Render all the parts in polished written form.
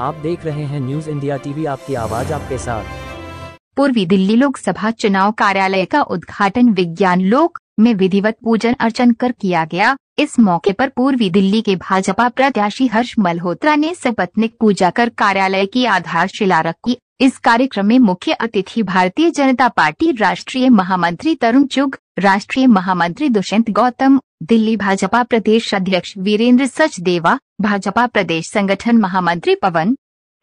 आप देख रहे हैं न्यूज इंडिया टीवी, आपकी आवाज आपके साथ। पूर्वी दिल्ली लोकसभा चुनाव कार्यालय का उद्घाटन विज्ञान लोक में विधिवत पूजन अर्चन कर किया गया। इस मौके पर पूर्वी दिल्ली के भाजपा प्रत्याशी हर्ष मल्होत्रा ने सपत्नीक पूजा कर कार्यालय की आधारशिला रखी। इस कार्यक्रम में मुख्य अतिथि भारतीय जनता पार्टी राष्ट्रीय महामंत्री तरुण चुग, राष्ट्रीय महामंत्री दुष्यंत गौतम, दिल्ली भाजपा प्रदेश अध्यक्ष वीरेंद्र सचदेवा, भाजपा प्रदेश संगठन महामंत्री पवन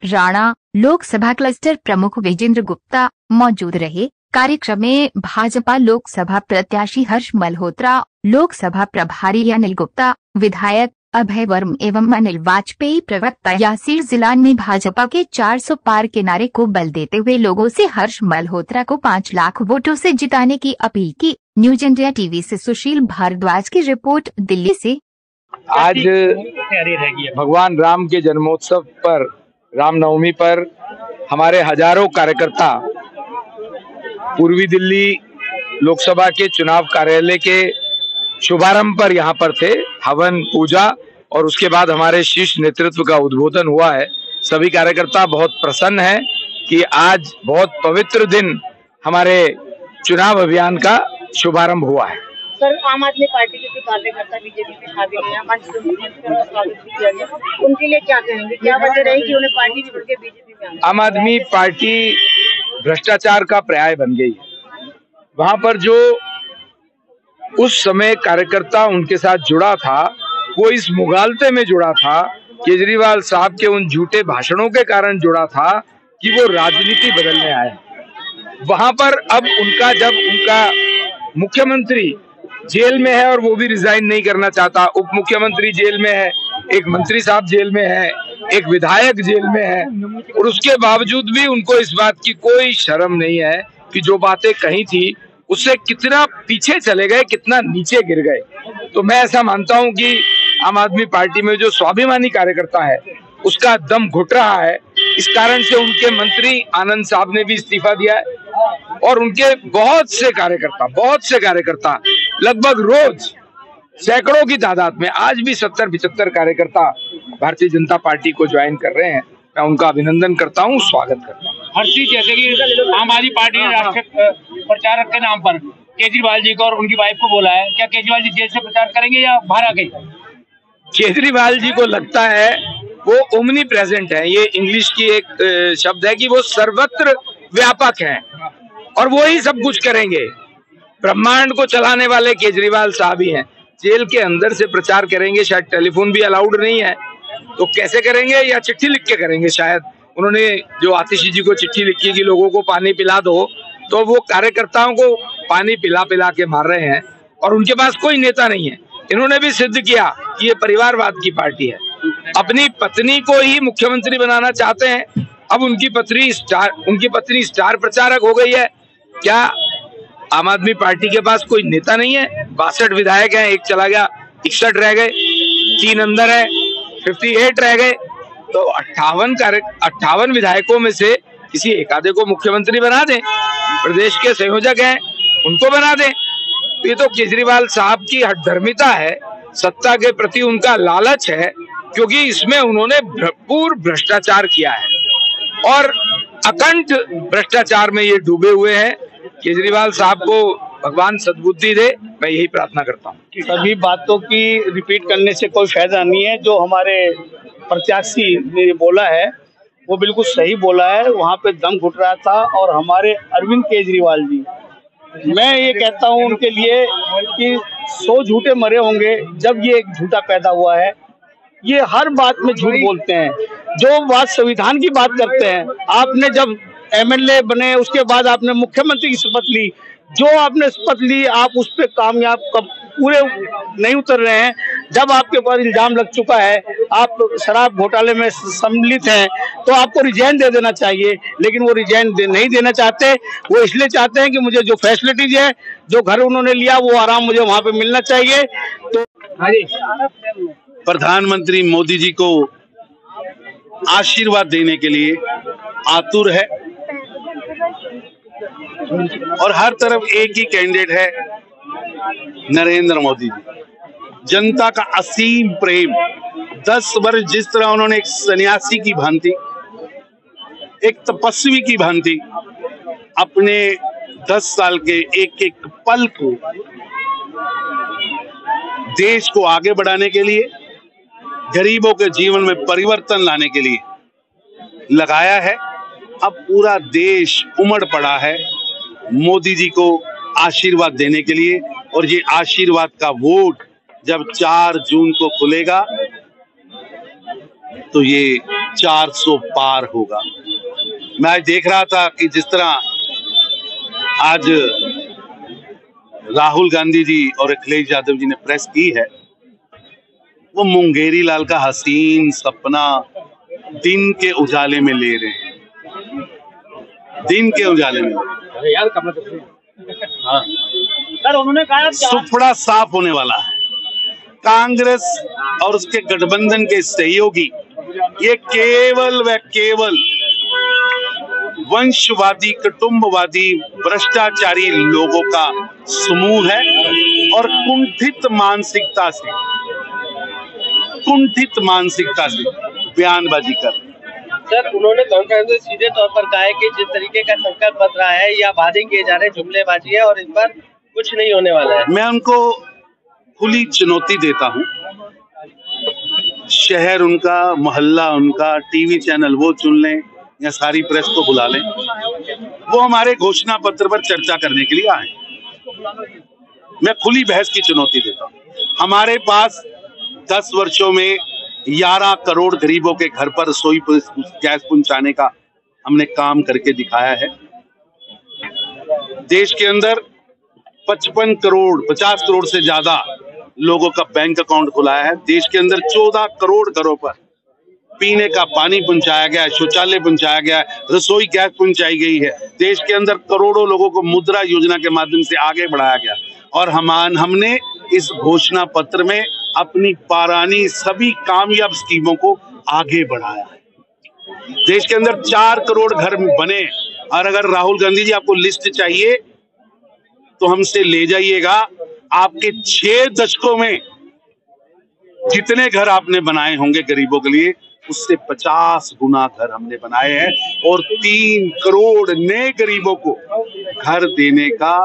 राणा, लोकसभा क्लस्टर प्रमुख विजेंद्र गुप्ता मौजूद रहे। कार्यक्रम में भाजपा लोकसभा प्रत्याशी हर्ष मल्होत्रा, लोकसभा प्रभारी अनिल गुप्ता, विधायक अभय वर्मा एवं अनिल वाजपेयी प्रवक्ता यासिर जिलान ने भाजपा के 400 पार के नारे को बल देते हुए लोगों से हर्ष मल्होत्रा को 5 लाख वोटों से जिताने की अपील की। न्यूज इंडिया टीवी से सुशील भारद्वाज की रिपोर्ट, दिल्ली से। आज भगवान राम के जन्मोत्सव पर, रामनवमी पर हमारे हजारों कार्यकर्ता पूर्वी दिल्ली लोकसभा के चुनाव कार्यालय के शुभारंभ पर यहाँ पर थे। हवन पूजा और उसके बाद हमारे शीर्ष नेतृत्व का उद्बोधन हुआ है। सभी कार्यकर्ता बहुत प्रसन्न हैं कि आज बहुत पवित्र दिन हमारे चुनाव अभियान का शुभारंभ हुआ है। सर, आम आदमी पार्टी के जो कार्यकर्ता बीजेपी में शामिल हैं, स्वागत भी किया गया, उनके लिए क्या कहेंगे? क्या वजह रही कि उन्हें पार्टी छोड़ के बीजेपी में आना? आम आदमी पार्टी भ्रष्टाचार का पर्याय बन गई है। वहां पर जो उस समय कार्यकर्ता उनके साथ जुड़ा था, वो इस मुगालते में जुड़ा था, केजरीवाल साहब के उन झूठे भाषणों के कारण जुड़ा था कि वो राजनीति बदलने आए। वहां पर अब जब उनका मुख्यमंत्री जेल में है और वो भी रिजाइन नहीं करना चाहता, उप मुख्यमंत्री जेल में है, एक मंत्री साहब जेल में है, एक विधायक जेल में है, और उसके बावजूद भी उनको इस बात की कोई शर्म नहीं है कि जो बातें कही थी उससे कितना पीछे चले गए, कितना नीचे गिर गए। तो मैं ऐसा मानता हूं कि आम आदमी पार्टी में जो स्वाभिमानी कार्यकर्ता है उसका दम घुट रहा है। इस कारण से उनके मंत्री आनंद साहब ने भी इस्तीफा दिया है और उनके बहुत से कार्यकर्ता लगभग रोज सैकड़ों की तादाद में आज भी 70-75 कार्यकर्ता भारतीय जनता पार्टी को ज्वाइन कर रहे हैं। मैं उनका अभिनंदन करता हूं, स्वागत करता हूं। हर चीज जैसे कि आम आदमी पार्टी ने राष्ट्रीय प्रचारक के नाम पर केजरीवाल जी को और उनकी वाइफ को बोला है, क्या केजरीवाल जी जेल से प्रचार करेंगे या बाहर आ गए? केजरीवाल जी को लगता है वो ओमनी प्रेजेंट है। ये इंग्लिश की एक शब्द है कि वो सर्वत्र व्यापक हैं और वो ही सब कुछ करेंगे। ब्रह्मांड को चलाने वाले केजरीवाल साहब ही हैं। जेल के अंदर से प्रचार करेंगे, शायद टेलीफोन भी अलाउड नहीं है, तो कैसे करेंगे? या चिट्ठी लिख के करेंगे। शायद उन्होंने जो आतिशी जी को चिट्ठी लिखी कि लोगों को पानी पिला दो, तो वो कार्यकर्ताओं को पानी पिला पिला के मार रहे हैं और उनके पास कोई नेता नहीं है। इन्होंने भी सिद्ध किया कि ये परिवारवाद की पार्टी है। अपनी पत्नी को ही मुख्यमंत्री बनाना चाहते हैं। अब उनकी पत्नी स्टार प्रचारक हो गई है। क्या आम आदमी पार्टी के पास कोई नेता नहीं है? 62 विधायक हैं, एक चला गया, 61 रह गए, 3 अंदर है, 58 रह गए। तो 58 विधायकों में से किसी एक आधे को मुख्यमंत्री बना दें। प्रदेश के संयोजक हैं, उनको बना दें। तो ये तो केजरीवाल साहब की हठधर्मिता है, सत्ता के प्रति उनका लालच है, क्योंकि इसमें उन्होंने भरपूर भ्रष्टाचार किया है और अकंठ भ्रष्टाचार में ये डूबे हुए हैं। केजरीवाल साहब को भगवान सद्बुद्धि दे, मैं यही प्रार्थना करता हूँ। सभी बातों की रिपीट करने से कोई फायदा नहीं है। जो हमारे प्रत्याशी ने बोला है वो बिल्कुल सही बोला है। वहाँ पे दम घुट रहा था। और हमारे अरविंद केजरीवाल जी, मैं ये कहता हूँ उनके लिए कि 100 झूठे मरे होंगे जब ये एक झूठा पैदा हुआ है। ये हर बात में झूठ बोलते हैं। जो बात संविधान की बात करते हैं, आपने जब एमएलए बने उसके बाद आपने मुख्यमंत्री की शपथ ली, जो आपने शपथ ली आप उस पर कामयाब पूरे नहीं उतर रहे हैं। जब आपके ऊपर इल्जाम लग चुका है, आप शराब घोटाले में सम्मिलित हैं, तो आपको रिजाइन दे देना चाहिए। लेकिन वो रिजाइन नहीं देना चाहते। वो इसलिए चाहते हैं कि मुझे जो फैसिलिटीज है, जो घर उन्होंने लिया, वो आराम मुझे वहां पे मिलना चाहिए। तो प्रधानमंत्री मोदी जी को आशीर्वाद देने के लिए आतुर है और हर तरफ एक ही कैंडिडेट है, नरेंद्र मोदी जी। जनता का असीम प्रेम, 10 वर्ष जिस तरह उन्होंने एक सन्यासी की भांति एक तपस्वी की भांति अपने 10 साल के एक एक पल को देश को आगे बढ़ाने के लिए, गरीबों के जीवन में परिवर्तन लाने के लिए लगाया है। अब पूरा देश उमड़ पड़ा है मोदी जी को आशीर्वाद देने के लिए, और ये आशीर्वाद का वोट जब 4 जून को खुलेगा तो ये 400 पार होगा। मैं आज देख रहा था कि जिस तरह आज राहुल गांधी जी और अखिलेश यादव जी ने प्रेस की है, वो मुंगेरी लाल का हसीन सपना दिन के उजाले में ले रहे हैं, दिन के उजाले में। हाँ। सर उन्होंने कहा सुफड़ा साफ होने वाला है। कांग्रेस और उसके गठबंधन के सहयोगी ये केवल व केवल वंशवादी, कुटुंबवादी, भ्रष्टाचारी लोगों का समूह है और कुंठित मानसिकता से बयानबाजी कर। सर उन्होंने कांग्रेस में सीधे तौर पर कहा है कि जिस तरीके का संकल्प बन रहा है या वादे किए जा रहे जुमलेबाजी है और इस पर कुछ नहीं होने वाला है। मैं उनको खुली चुनौती देता हूं, शहर उनका, मोहल्ला उनका, टीवी चैनल वो चुन लें या सारी प्रेस को बुला लें, वो हमारे घोषणा पत्र पर चर्चा करने के लिए आए। मैं खुली बहस की चुनौती देता हूं। हमारे पास 10 वर्षों में 11 करोड़ गरीबों के घर पर रसोई गैस पहुंचाने का हमने काम करके दिखाया है। देश के अंदर 55 करोड़ 50 करोड़ से ज्यादा लोगों का बैंक अकाउंट खुलाया है। देश के अंदर 14 करोड़ घरों पर पीने का पानी पहुंचाया गया है, शौचालय पहुंचाया गया है, रसोई गैस पहुंचाई गई है। देश के अंदर करोड़ों लोगों को मुद्रा योजना के माध्यम से आगे बढ़ाया गया और हमने इस घोषणा पत्र में अपनी पुरानी सभी कामयाब स्कीमों को आगे बढ़ाया है। देश के अंदर 4 करोड़ घर बने, और अगर राहुल गांधी जी आपको लिस्ट चाहिए तो हमसे ले जाइएगा। आपके 6 दशकों में जितने घर आपने बनाए होंगे गरीबों के लिए, उससे 50 गुना घर हमने बनाए हैं और 3 करोड़ नए गरीबों को घर देने का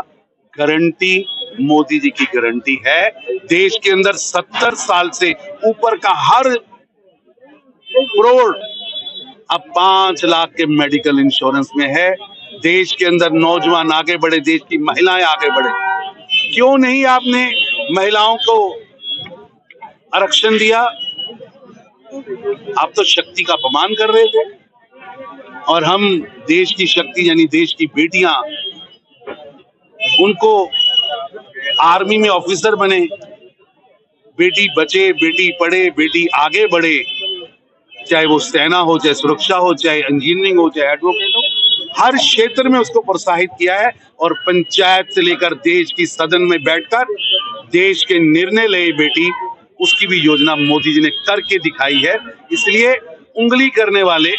गारंटी मोदी जी की गारंटी है। देश के अंदर 70 साल से ऊपर का हर करोड़ अब 5 लाख के मेडिकल इंश्योरेंस में है। देश के अंदर नौजवान आगे बढ़े, देश की महिलाएं आगे बढ़े। क्यों नहीं आपने महिलाओं को आरक्षण दिया? आप तो शक्ति का अपमान कर रहे थे। और हम देश की शक्ति यानी देश की बेटियां, उनको आर्मी में ऑफिसर बने, बेटी बचे, बेटी पढ़े, बेटी आगे बढ़े, चाहे वो सेना हो, चाहे सुरक्षा हो, चाहे इंजीनियरिंग हो, चाहे एडवोकेट हो, हर क्षेत्र में उसको प्रोत्साहित किया है। और पंचायत से लेकर देश की सदन में बैठकर देश के निर्णय ले बेटी, उसकी भी योजना मोदी जी ने करके दिखाई है। इसलिए उंगली करने वाले,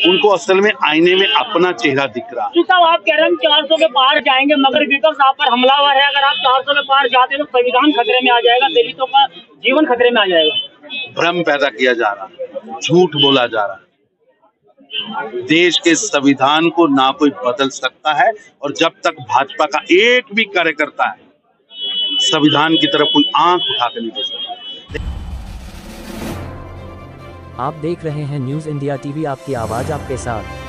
उनको असल में आईने में अपना चेहरा दिख रहा है। साहब आप कह रहे हैं 400 के पार जाएंगे, मगर विपक्ष आप पर हमलावर है। अगर आप 400 के पार जाते हैं तो संविधान खतरे में आ जाएगा, दलितों का जीवन खतरे में आ जाएगा। भ्रम पैदा किया जा रहा है, झूठ बोला जा रहा है। देश के संविधान को ना कोई बदल सकता है, और जब तक भाजपा का एक भी कार्यकर्ता है संविधान की तरफ कोई आंख उठा कर नहीं दे सकता। आप देख रहे हैं न्यूज़ इंडिया टीवी, आपकी आवाज आपके साथ।